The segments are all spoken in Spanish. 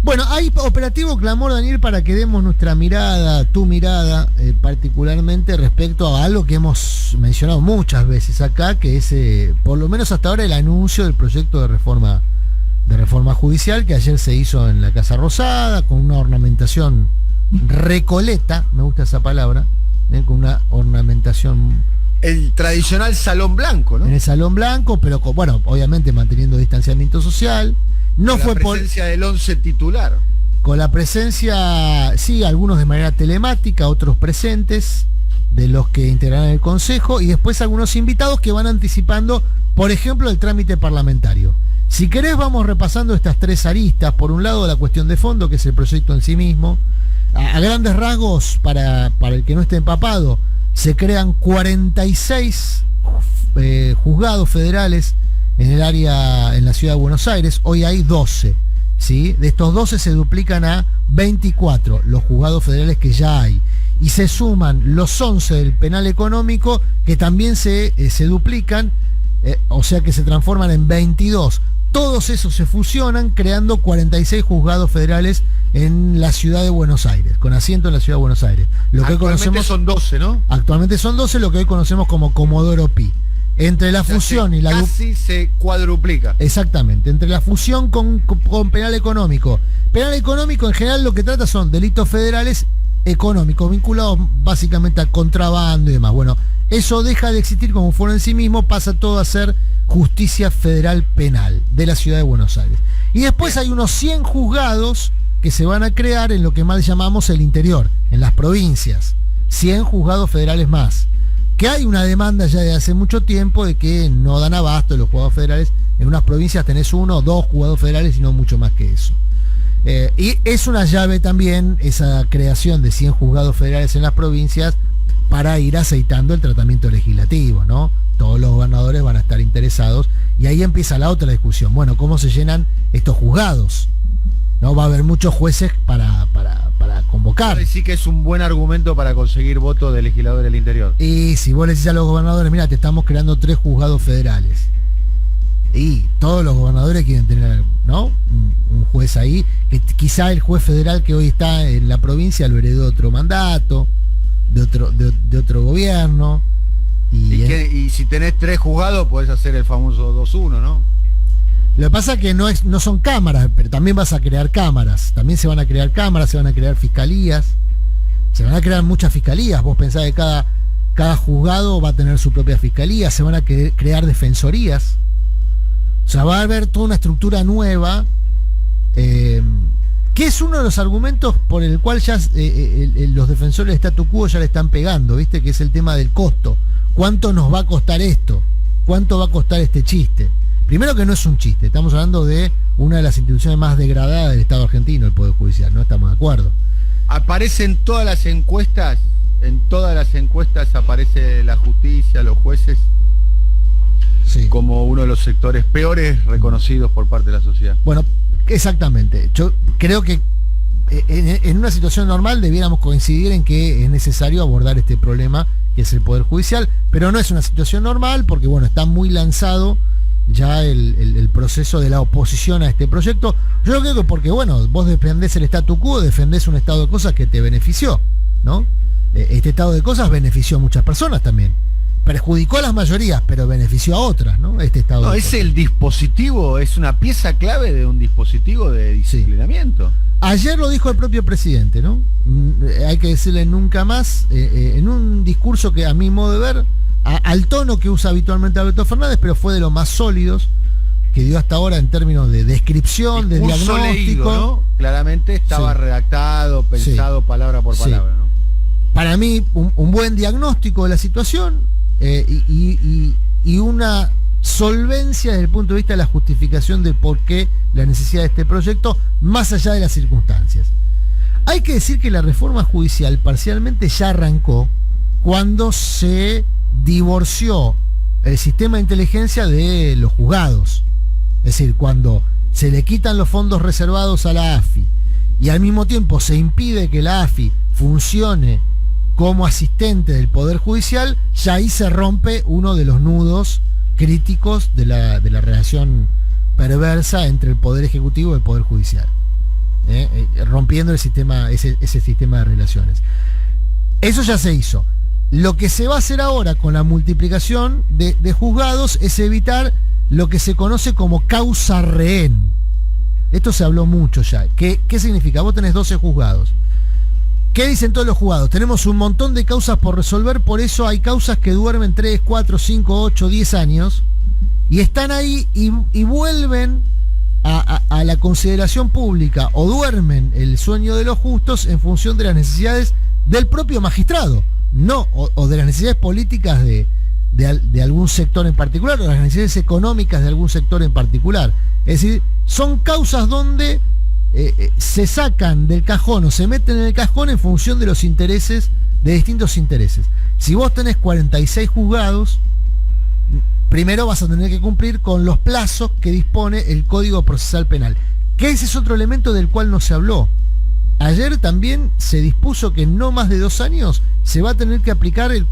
Bueno, hay operativo clamor, Daniel, para que demos nuestra mirada, tu mirada, particularmente respecto a algo que hemos mencionado muchas veces acá, que es, por lo menos hasta ahora, el anuncio del proyecto de reforma judicial que ayer se hizo en la Casa Rosada, con una ornamentación recoleta, me gusta esa palabra, con una ornamentación... El tradicional salón blanco, ¿no? En el salón blanco, pero bueno, obviamente manteniendo distanciamiento social. No con fue la presencia del 11 titular. Con la presencia, sí, algunos de manera telemática, otros presentes, de los que integrarán el Consejo, y después algunos invitados que van anticipando, por ejemplo, el trámite parlamentario. Si querés, vamos repasando estas tres aristas. Por un lado, la cuestión de fondo, que es el proyecto en sí mismo. A grandes rasgos, para el que no esté empapado, se crean 46 juzgados federales en el área, en la ciudad de Buenos Aires. Hoy hay 12, ¿sí? De estos 12 se duplican a 24 los juzgados federales que ya hay. Y se suman los 11 del penal económico, que también se duplican, o sea que se transforman en 22. Todos esos se fusionan, creando 46 juzgados federales en la ciudad de Buenos Aires, con asiento en la ciudad de Buenos Aires. Lo que actualmente son 12, ¿no? Actualmente son 12, lo que hoy conocemos como Comodoro Pi. Entre la fusión y la... Casi se cuadruplica. Exactamente, entre la fusión con penal económico. Penal económico en general lo que trata son delitos federales económicos, vinculados básicamente al contrabando y demás. Bueno, eso deja de existir como fuero en sí mismo, pasa todo a ser justicia federal penal de la ciudad de Buenos Aires. Y después hay unos 100 juzgados que se van a crear en lo que mal llamamos el interior, en las provincias. 100 juzgados federales más. Que hay una demanda ya de hace mucho tiempo de que no dan abasto los juzgados federales. En unas provincias tenés 1 o 2 juzgados federales y no mucho más que eso. Y es una llave también esa creación de 100 juzgados federales en las provincias para ir aceitando el tratamiento legislativo, ¿no? Todos los gobernadores van a estar interesados y ahí empieza la otra discusión. Bueno, ¿cómo se llenan estos juzgados? ¿No? Va a haber muchos jueces para convocar. Sí que es un buen argumento para conseguir votos de legisladores del interior. Y si vos le decís a los gobernadores, mira, te estamos creando 3 juzgados federales. Y todos los gobernadores quieren tener, ¿no? Un juez ahí, que quizá el juez federal que hoy está en la provincia lo heredó de otro mandato, de otro gobierno. Y si tenés 3 juzgados, podés hacer el famoso 2-1, ¿no? Lo que pasa es que no son cámaras, pero también vas a crear cámaras. También se van a crear cámaras, se van a crear fiscalías. Se van a crear muchas fiscalías. Vos pensás que cada juzgado va a tener su propia fiscalía. Se van a crear defensorías. O sea, va a haber toda una estructura nueva, que es uno de los argumentos por el cual ya los defensores del statu quo ya le están pegando, ¿viste? Que es el tema del costo. ¿Cuánto nos va a costar esto? ¿Cuánto va a costar este chiste? Primero que no es un chiste, estamos hablando de una de las instituciones más degradadas del Estado argentino, el Poder Judicial, ¿no? Estamos de acuerdo. Aparece en todas las encuestas aparece la justicia, los jueces, sí, como uno de los sectores peores reconocidos por parte de la sociedad. Bueno, exactamente. Yo creo que en una situación normal debiéramos coincidir en que es necesario abordar este problema que es el Poder Judicial, pero no es una situación normal porque, bueno, está muy lanzado ya el proceso de la oposición a este proyecto. Yo creo que porque, bueno, vos defendés el statu quo, defendés un estado de cosas que te benefició, ¿no? Este estado de cosas benefició a muchas personas también. Perjudicó a las mayorías, pero benefició a otras, ¿no? Este estado. No, es el dispositivo, es una pieza clave de un dispositivo de disciplinamiento. Sí. Ayer lo dijo el propio presidente, ¿no? Hay que decirle nunca más, en un discurso que a mi modo de ver, al tono que usa habitualmente Alberto Fernández, pero fue de los más sólidos que dio hasta ahora en términos de descripción, de diagnóstico. Leído, ¿no? Claramente estaba redactado, pensado palabra por palabra, ¿no? Para mí, un buen diagnóstico de la situación y una solvencia desde el punto de vista de la justificación de por qué la necesidad de este proyecto, más allá de las circunstancias. Hay que decir que la reforma judicial parcialmente ya arrancó cuando se divorció el sistema de inteligencia de los juzgados. Es decir, cuando se le quitan los fondos reservados a la AFI y al mismo tiempo se impide que la AFI funcione como asistente del Poder Judicial, ya ahí se rompe uno de los nudos críticos de la relación perversa entre el Poder Ejecutivo y el Poder Judicial. rompiendo ese sistema de relaciones. Eso ya se hizo. Lo que se va a hacer ahora con la multiplicación de juzgados es evitar lo que se conoce como causa rehén. Esto se habló mucho ya. ¿Qué significa? Vos tenés 12 juzgados. ¿Qué dicen todos los juzgados? Tenemos un montón de causas por resolver, por eso hay causas que duermen 3, 4, 5, 8, 10 años y están ahí y vuelven a la consideración pública o duermen el sueño de los justos en función de las necesidades del propio magistrado, no, o de las necesidades políticas de algún sector en particular, o las necesidades económicas de algún sector en particular. Es decir, son causas donde se sacan del cajón o se meten en el cajón en función de los intereses, de distintos intereses. Si vos tenés 46 juzgados, primero vas a tener que cumplir con los plazos que dispone el Código Procesal Penal, que ese es otro elemento del cual no se habló. Ayer también se dispuso que en no más de 2 años se va a tener que aplicar el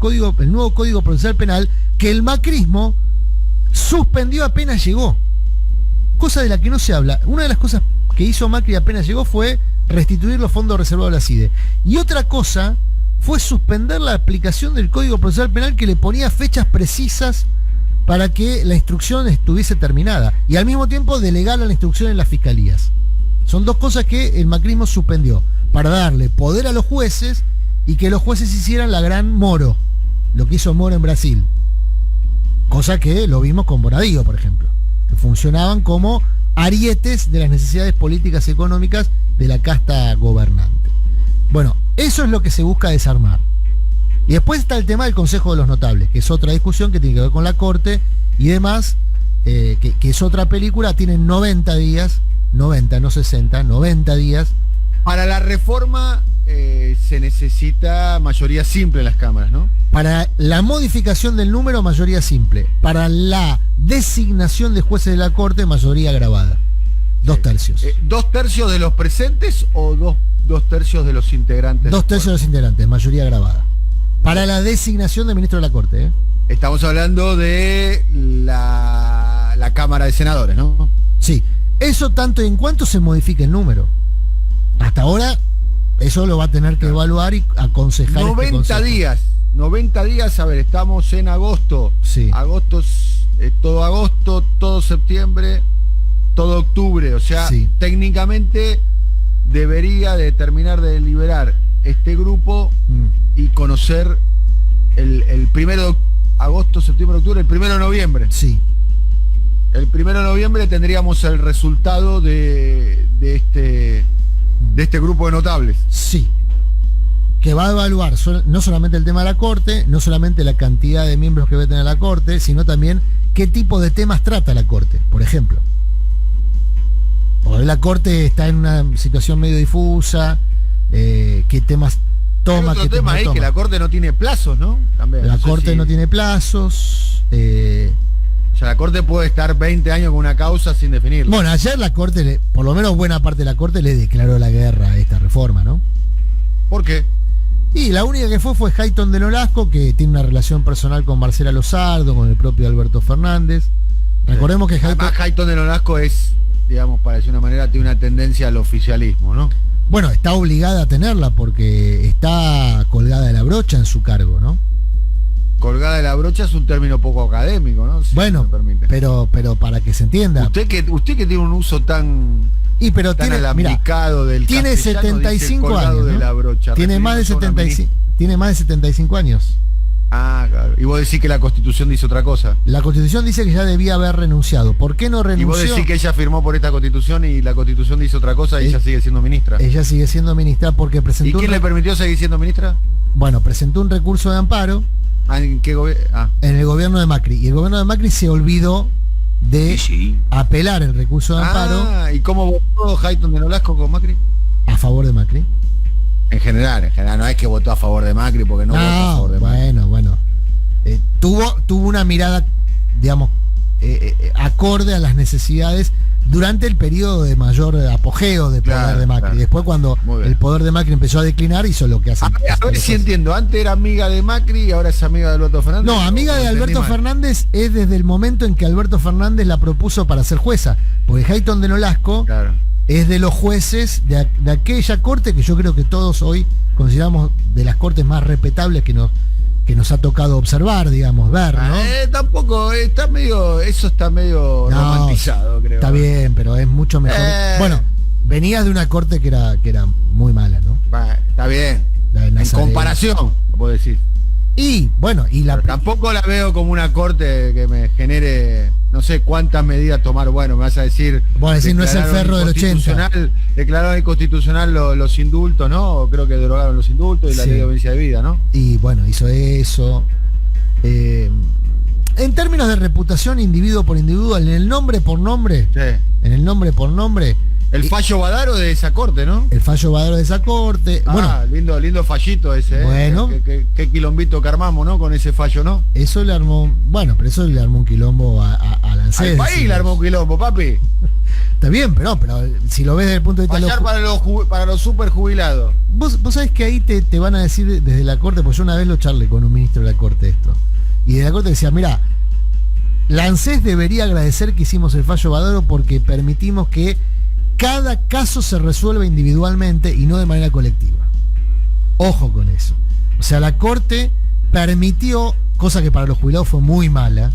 nuevo Código Procesal Penal que el macrismo suspendió apenas llegó. Cosa de la que no se habla. Una de las cosas que hizo Macri apenas llegó fue restituir los fondos reservados a la CIDE. Y otra cosa fue suspender la aplicación del Código Procesal Penal que le ponía fechas precisas para que la instrucción estuviese terminada. Y al mismo tiempo delegar la instrucción en las fiscalías. Son dos cosas que el macrismo suspendió para darle poder a los jueces y que los jueces hicieran la gran Moro, lo que hizo Moro en Brasil. Cosa que lo vimos con Bonadío, por ejemplo, que funcionaban como arietes de las necesidades políticas y económicas de la casta gobernante. Bueno, eso es lo que se busca desarmar. Y después está el tema del Consejo de los Notables, que es otra discusión que tiene que ver con la Corte y demás, que es otra película. Tienen 90 días, 90, no 60, 90 días. Para la reforma se necesita mayoría simple en las cámaras, ¿no? Para la modificación del número, mayoría simple. Para la designación de jueces de la Corte, mayoría agravada. 2 tercios. ¿2 tercios de los presentes o 2 tercios de los integrantes? 2 tercios de los integrantes, mayoría agravada. Para la designación de ministro de la Corte, ¿eh? Estamos hablando de la Cámara de Senadores, ¿no? Sí. Eso tanto en cuanto se modifique el número. Hasta ahora, eso lo va a tener que evaluar y aconsejar. 90 días. 90 días, a ver, estamos en agosto. Sí. Agosto, todo agosto, todo septiembre, todo octubre. O sea, sí, técnicamente debería de terminar de deliberar este grupo y conocer el 1 de agosto, septiembre, octubre, el 1 de noviembre. Sí. El 1 de noviembre tendríamos el resultado de este grupo de notables. Sí. Que va a evaluar no solamente el tema de la Corte, no solamente la cantidad de miembros que va a tener la Corte, sino también qué tipo de temas trata la Corte, por ejemplo. Porque la Corte está en una situación medio difusa, qué temas toma, qué temas no toma. Que la Corte no tiene plazos, ¿no? También, la Corte no tiene plazos. O sea, la Corte puede estar 20 años con una causa sin definirla. Bueno, ayer la Corte, por lo menos buena parte de la Corte, le declaró la guerra a esta reforma, ¿no? ¿Por qué? Y la única que fue Hayton de Nolasco, que tiene una relación personal con Marcela Lozardo, con el propio Alberto Fernández. Recordemos que Hayton de Nolasco es, digamos, para decir una manera, tiene una tendencia al oficialismo, ¿no? Bueno, está obligada a tenerla porque está colgada de la brocha en su cargo, ¿no? Colgada de la brocha es un término poco académico, ¿no? Si bueno, me permite. Pero para que se entienda. Usted que tiene un uso tan alambicado del tiene 75 años, ¿no? de la brocha, tiene más de 75 años. Ah, claro. Y vos decís que la Constitución dice otra cosa. La Constitución dice que ya debía haber renunciado. ¿Por qué no renunció? Y vos decís que ella firmó por esta Constitución y la Constitución dice otra cosa y ella sigue siendo ministra. Ella sigue siendo ministra porque presentó... ¿Y quién le permitió seguir siendo ministra? Bueno, presentó un recurso de amparo. ¿En qué gobierno? En el gobierno de Macri. Y el gobierno de Macri se olvidó de apelar el recurso de amparo. ¿Y cómo votó Hayton de Nolasco con Macri? A favor de Macri. En general, no es que votó a favor de Macri porque no votó a favor de Macri. Bueno. Tuvo una mirada, digamos, acorde a las necesidades durante el periodo de mayor apogeo de poder de Macri. Claro. Después, cuando el poder de Macri empezó a declinar, hizo lo que hace. A ver si entiendo. Antes era amiga de Macri y ahora es amiga de Alberto Fernández. No, amiga de Alberto Fernández es desde el momento en que Alberto Fernández la propuso para ser jueza. Porque Hayton de Nolasco es de los jueces de aquella corte que yo creo que todos hoy consideramos de las cortes más respetables que nos ha tocado observar, digamos, ver, ¿no? Tampoco, está medio romantizado, creo. Está bien, pero es mucho mejor. Bueno, venías de una corte que era muy mala, ¿no? Está bien. En comparación, puedo decir. Y bueno, tampoco la veo como una corte que me genere no sé cuántas medidas tomar. Bueno, me vas a decir. Vos decís, no es el Ferro del 80. Declararon inconstitucional los indultos, ¿no? Creo que derogaron los indultos y la ley de audiencia de vida, ¿no? Y bueno, hizo eso. En términos de reputación individuo por individuo, en el nombre por nombre. Sí. En el nombre por nombre. El fallo Badaro de esa corte, ¿no? El fallo Badaro de esa corte. Lindo fallito ese, bueno, qué quilombito que armamos, ¿no? Con ese fallo, ¿no? Eso le armó, pero eso le armó un quilombo a Lancés. Al país le armó un quilombo, papi. Está bien, pero si lo ves desde el punto de vista para los super jubilados. Vos sabés que ahí te van a decir desde la corte, pues yo una vez lo charlé con un ministro de la corte esto. Y de la corte decía, mirá, Lancés debería agradecer que hicimos el fallo Badaro porque permitimos que cada caso se resuelve individualmente y no de manera colectiva. Ojo con eso. O sea, la Corte permitió, cosa que para los jubilados fue muy mala,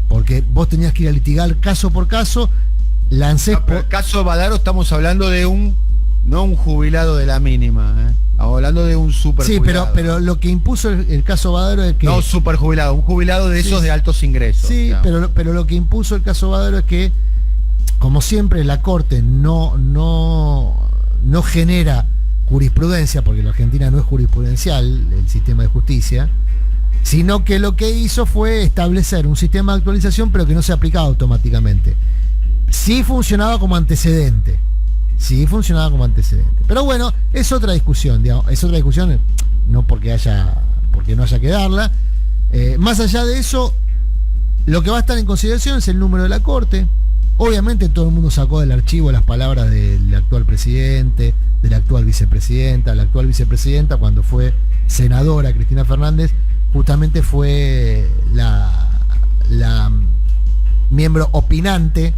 porque vos tenías que ir a litigar caso por caso. Lancés el caso Badaro estamos hablando de no un jubilado de la mínima, Estamos hablando de un super jubilado. Sí, pero lo que impuso el caso Badaro es que... No super jubilado, un jubilado de esos de altos ingresos. Sí, pero lo que impuso el caso Badaro es que, como siempre, la Corte no genera jurisprudencia, porque la Argentina no es jurisprudencial, el sistema de justicia, sino que lo que hizo fue establecer un sistema de actualización, pero que no se aplicaba automáticamente. Sí funcionaba como antecedente. Pero bueno, es otra discusión, digamos. Es otra discusión, no porque no haya que darla. Más allá de eso, lo que va a estar en consideración es el número de la Corte. Obviamente todo el mundo sacó del archivo las palabras del actual presidente, de la actual vicepresidenta. La actual vicepresidenta, cuando fue senadora, Cristina Fernández, justamente fue la miembro opinante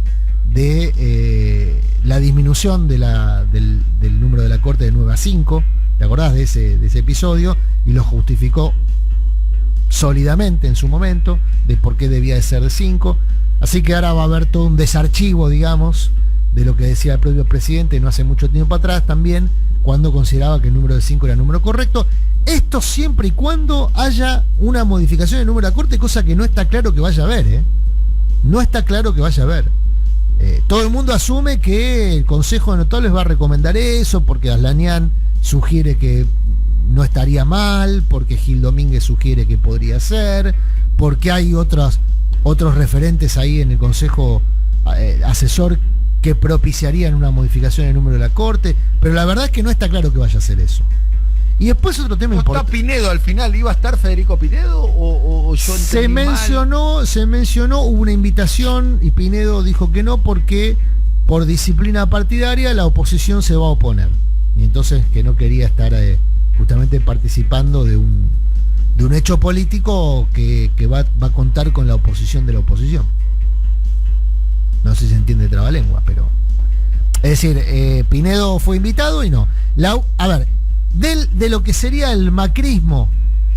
de la disminución del número de la Corte de 9 a 5. ¿Te acordás de ese episodio? Y lo justificó sólidamente en su momento de por qué debía de ser de 5. Así que ahora va a haber todo un desarchivo, digamos, de lo que decía el propio presidente no hace mucho tiempo atrás también, cuando consideraba que el número de 5 era el número correcto. Esto siempre y cuando haya una modificación del número de la Corte, cosa que no está claro que vaya a haber, No está claro que vaya a haber. Todo el mundo asume que el Consejo de Notables va a recomendar eso, porque Aslanian sugiere que no estaría mal, porque Gil Domínguez sugiere que podría ser, porque hay otros referentes ahí en el Consejo Asesor que propiciarían una modificación del número de la Corte, pero la verdad es que no está claro que vaya a hacer eso. Y después otro tema importante. ¿Está Pinedo al final? ¿Iba a estar Federico Pinedo o yo se mencionó, hubo una invitación y Pinedo dijo que no porque por disciplina partidaria la oposición se va a oponer. Y entonces que no quería estar justamente participando de un hecho político que va a contar con la oposición de la oposición. No sé si se entiende trabalengua, pero... Es decir, Pinedo fue invitado y no. A ver, de lo que sería el macrismo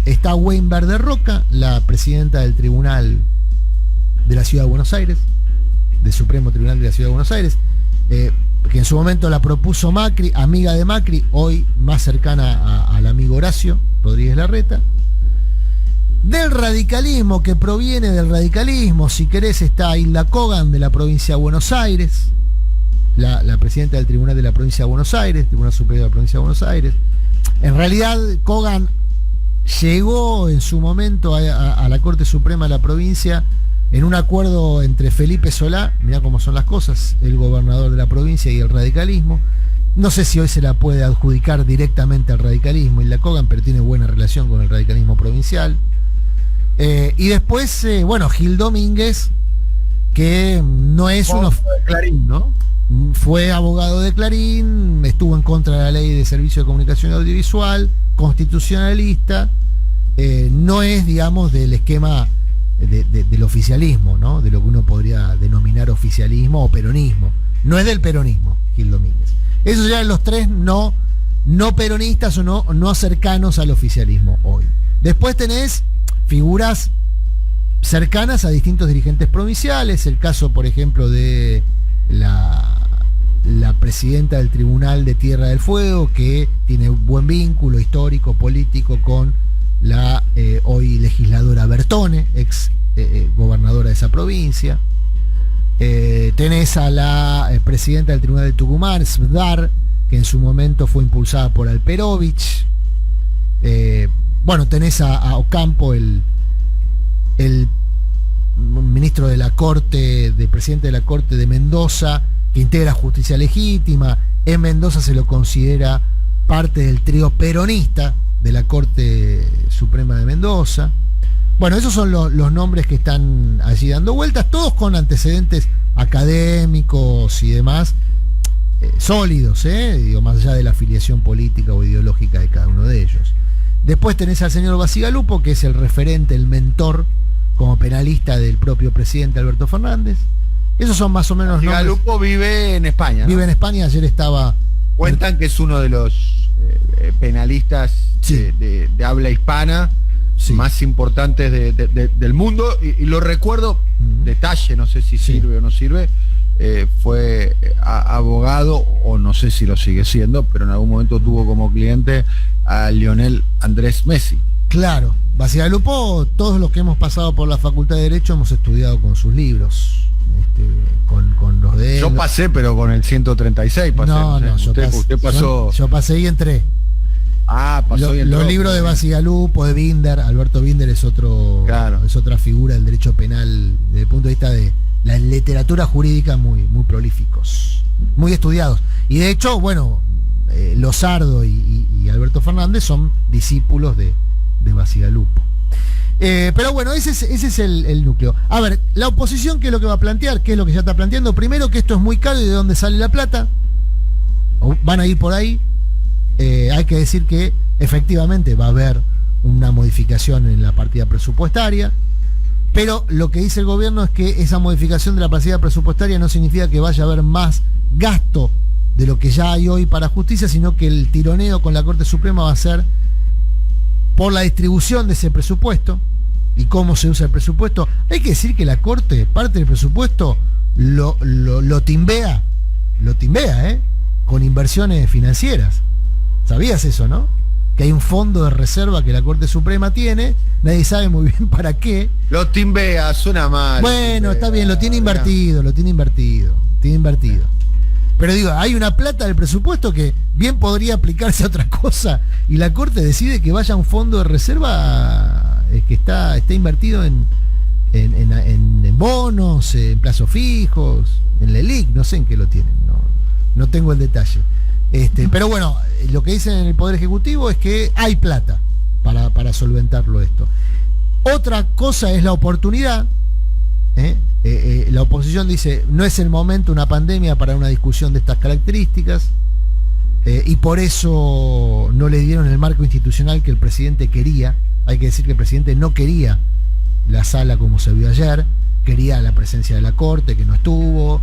está Weinberg de Roca, la presidenta del Tribunal de la Ciudad de Buenos Aires, del Supremo Tribunal de la Ciudad de Buenos Aires, que en su momento la propuso Macri, amiga de Macri, hoy más cercana al amigo Horacio Rodríguez Larreta. Del radicalismo, que proviene del radicalismo, si querés, está Hilda Kogan de la provincia de Buenos Aires, la presidenta del Tribunal de la Provincia de Buenos Aires, Tribunal Superior de la Provincia de Buenos Aires. En realidad, Kogan llegó en su momento a la Corte Suprema de la provincia en un acuerdo entre Felipe Solá, mirá cómo son las cosas, el gobernador de la provincia, y el radicalismo. No sé si hoy se la puede adjudicar directamente al radicalismo Hilda Kogan, pero tiene buena relación con el radicalismo provincial. Y después, Gil Domínguez, que no es uno... Clarín, ¿no? Fue abogado de Clarín, estuvo en contra de la ley de servicio de comunicación audiovisual, constitucionalista, no es, digamos, del esquema del oficialismo, ¿no? De lo que uno podría denominar oficialismo o peronismo. No es del peronismo, Gil Domínguez. Esos eran los tres no peronistas o no cercanos al oficialismo hoy. Después tenés figuras cercanas a distintos dirigentes provinciales, el caso, por ejemplo, de la presidenta del Tribunal de Tierra del Fuego, que tiene un buen vínculo histórico, político con la hoy legisladora Bertone, ex gobernadora de esa provincia. Tenés a la presidenta del Tribunal de Tucumán, Sdar, que en su momento fue impulsada por Alperovich. Tenés a Ocampo, el ministro de la Corte, de presidente de la Corte de Mendoza, que integra Justicia Legítima. En Mendoza se lo considera parte del trío peronista de la Corte Suprema de Mendoza. Bueno, esos son los nombres que están allí dando vueltas, todos con antecedentes académicos y demás sólidos, digo, más allá de la afiliación política o ideológica de cada uno de ellos. Después tenés al señor Bacigalupo, que es el referente, el mentor como penalista del propio presidente Alberto Fernández. Esos son más o menos nombres. Bacigalupo vive en España, ¿no? Vive en España, ayer estaba... Cuentan que es uno de los penalistas de habla hispana más importantes del mundo, y lo recuerdo, detalle, no sé si sirve o no sirve, fue abogado, o no sé si lo sigue siendo, pero en algún momento tuvo como cliente a Lionel Andrés Messi. Claro, Bacigalupo, todos los que hemos pasado por la Facultad de Derecho hemos estudiado con sus libros, con los de él. Yo pasé, pero con el 136 pasé. Usted pasó. Yo pasé y entré. Pasó y entró. Los libros de Bacigalupo, de Binder, Alberto Binder es otra figura del derecho penal desde el punto de vista de la literatura jurídica, muy prolíficos, muy estudiados. Y de hecho, Lozardo y Alberto Fernández son discípulos de Bacigalupo. Pero bueno, ese es el núcleo. A ver, la oposición, ¿qué es lo que va a plantear? ¿Qué es lo que ya está planteando? Primero, que esto es muy caro y de dónde sale la plata. Van a ir por ahí. Hay que decir que efectivamente va a haber una modificación en la partida presupuestaria, pero lo que dice el gobierno es que esa modificación de la partida presupuestaria no significa que vaya a haber más gasto de lo que ya hay hoy para justicia, sino que el tironeo con la Corte Suprema va a ser por la distribución de ese presupuesto y cómo se usa el presupuesto. Hay que decir que la Corte, parte del presupuesto, lo timbea, con inversiones financieras. ¿Sabías eso, no? Que hay un fondo de reserva que la Corte Suprema tiene, nadie sabe muy bien para qué. Lo timbea, suena mal. Bueno, está bien, lo tiene invertido. Pero digo, hay una plata del presupuesto que bien podría aplicarse a otra cosa, y la Corte decide que vaya a un fondo de reserva que está invertido en bonos, en plazos fijos, en la LELIQ, no sé en qué lo tienen, no tengo el detalle. Pero bueno, lo que dicen en el Poder Ejecutivo es que hay plata para solventarlo esto. Otra cosa es la oportunidad. La oposición dice, no es el momento, una pandemia, para una discusión de estas características, y por eso no le dieron el marco institucional que el presidente quería. Hay que decir que el presidente no quería la sala como se vio ayer, quería la presencia de la Corte, que no estuvo,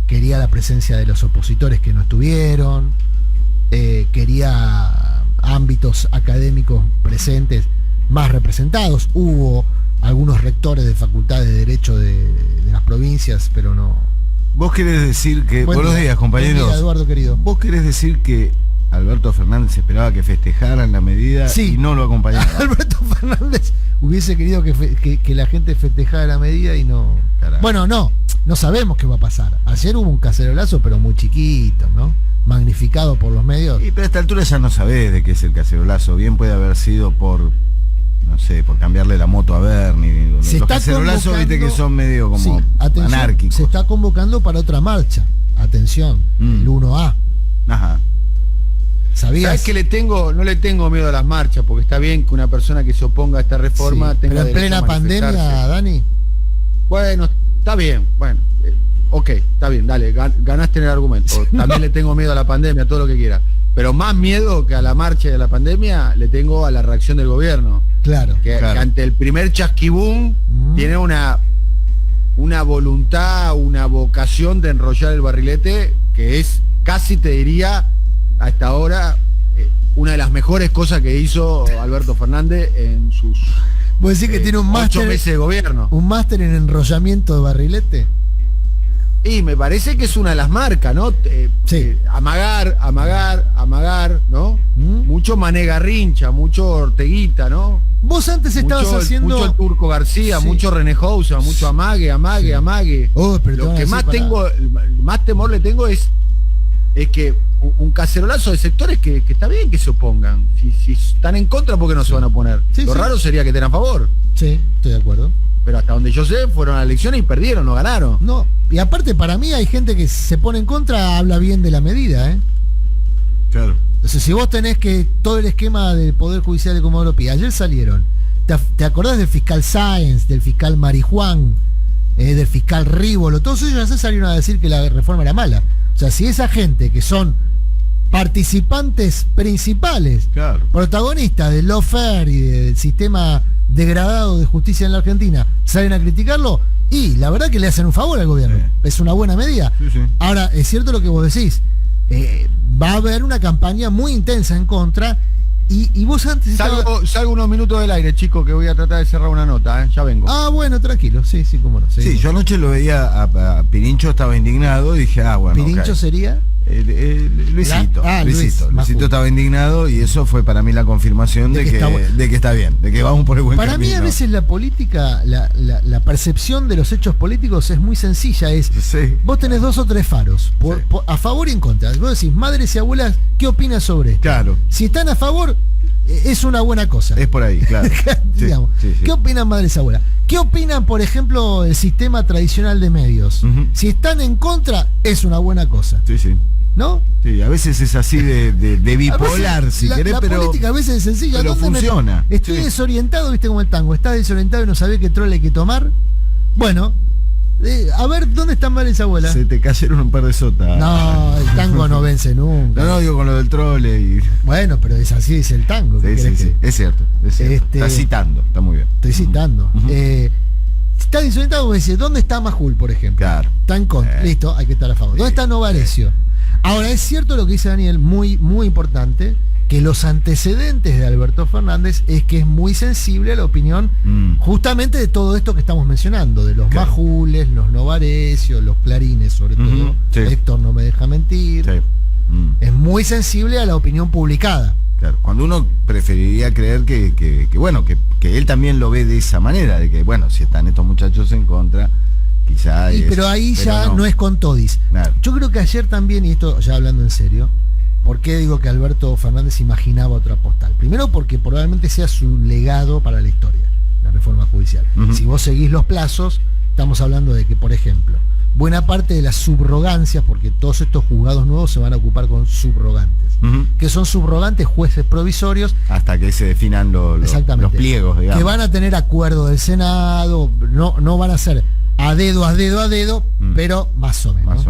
quería la presencia de los opositores, que no estuvieron, quería ámbitos académicos presentes más representados. Hubo algunos rectores de facultades de Derecho de las provincias, pero no. ¿Vos querés decir que... Buenos días, compañeros. Buen día, Eduardo, querido. ¿Vos querés decir que Alberto Fernández esperaba que festejaran la medida y no lo acompañaron? Alberto Fernández hubiese querido que la gente festejara la medida y no... Carajo. Bueno, no sabemos qué va a pasar. Ayer hubo un cacerolazo, pero muy chiquito, ¿no? Magnificado por los medios. Pero a esta altura ya no sabés de qué es el cacerolazo. Bien puede haber sido por cambiarle la moto a Bernie. Los cacerolazos, viste que son medio como anárquicos. Se está convocando para otra marcha. Atención, el 1A. Ajá. ¿Sabes que no le tengo miedo a las marchas? Porque está bien que una persona que se oponga a esta reforma tenga pero en plena pandemia, Dani. Bueno, está bien, ok, está bien, dale, ganaste en el argumento. También le tengo miedo a la pandemia, todo lo que quiera. Pero más miedo que a la marcha y a la pandemia le tengo a la reacción del gobierno. Claro. Que ante el primer chasquibún tiene una voluntad, una vocación de enrollar el barrilete que es casi te diría, hasta ahora, una de las mejores cosas que hizo Alberto Fernández en sus ¿Vos decís que tiene un 8 meses de gobierno? ¿Un máster en enrollamiento de barrilete? Y me parece que es una de las marcas, ¿no? Sí. Amagar, ¿no? Mucho Mané Garrincha, mucho Orteguita, ¿no? Vos antes estabas haciendo... Mucho el Turco García, sí. Mucho René Housa, mucho amague. Oh, lo que más más temor le tengo es que un cacerolazo de sectores que está bien que se opongan. Si están en contra, ¿por qué no se van a oponer? Lo raro sería que estén a favor. Sí, estoy de acuerdo. Pero hasta donde yo sé, fueron a las elecciones y perdieron, no ganaron. No, y aparte para mí hay gente que se pone en contra, habla bien de la medida, ¿eh? Claro. Entonces, si vos tenés que todo el esquema del Poder Judicial de Comodoro Pi, ayer salieron, ¿te acordás del fiscal Sáenz, del fiscal Marijuán, del fiscal Rívolo? Todos ellos ya salieron a decir que la reforma era mala. O sea, si esa gente que son participantes principales, claro, protagonistas del lawfare y del sistema degradado de justicia en la Argentina, salen a criticarlo, y la verdad que le hacen un favor al gobierno. Sí. Es una buena medida. Sí. Ahora, es cierto lo que vos decís. Va a haber una campaña muy intensa en contra, y vos antes... Salgo unos minutos del aire, chicos, que voy a tratar de cerrar una nota, ya vengo. Ah, bueno, tranquilo, sí, cómo no. Sí, yo anoche lo veía a Pirincho, estaba indignado, y dije, bueno... ¿Pirincho sería? Luisito. Luisito estaba indignado, y eso fue para mí la confirmación de que está bien, de que vamos por el buen camino. Para mí a veces la política, la percepción de los hechos políticos es muy sencilla. Vos tenés 2 o 3 faros, a favor y en contra. Vos decís, madres y abuelas, ¿qué opinan sobre esto? Claro. Si están a favor, es una buena cosa. Es por ahí, claro. Digamos, sí. ¿Qué opinan madres y abuelas? ¿Qué opinan, por ejemplo, del sistema tradicional de medios? Si están en contra, es una buena cosa. Sí. ¿No? Sí, a veces es así de bipolar, si querés, pero... La política a veces es sencilla. Pero funciona. Estoy desorientado, viste, como el tango. Estás desorientado y no sabés qué trole hay que tomar. Bueno, a ver, ¿dónde están mal esa abuela? Se te cayeron un par de sotas. No, el tango no vence nunca. No, digo con lo del trole y... Bueno, pero es así, es el tango. Sí, es cierto. Estás citando, está muy bien. Estoy citando. Está desorientado, vos decís, ¿dónde está Majul, por ejemplo? Claro. Está en contra. Listo, hay que estar a favor. ¿Dónde está Novarecio? Ahora, es cierto lo que dice Daniel, muy, muy importante, que los antecedentes de Alberto Fernández es que es muy sensible a la opinión justamente de todo esto que estamos mencionando, de los Majules, los Novarecios, los Clarines, sobre todo. Héctor no me deja mentir. Es muy sensible a la opinión publicada. Claro, cuando uno preferiría creer que él también lo ve de esa manera, de que, bueno, si están estos muchachos en contra... Pero ahí ya no es con todis. Claro. Yo creo que ayer también, y esto ya hablando en serio, ¿por qué digo que Alberto Fernández imaginaba otra postal? Primero porque probablemente sea su legado para la historia, la reforma judicial. Si vos seguís los plazos, estamos hablando de que, por ejemplo, buena parte de las subrogancias, porque todos estos juzgados nuevos se van a ocupar con subrogantes. Que son subrogantes, jueces provisorios. Hasta que se definan los pliegos, digamos. Que van a tener acuerdo del Senado, no van a ser a dedo, pero más o menos.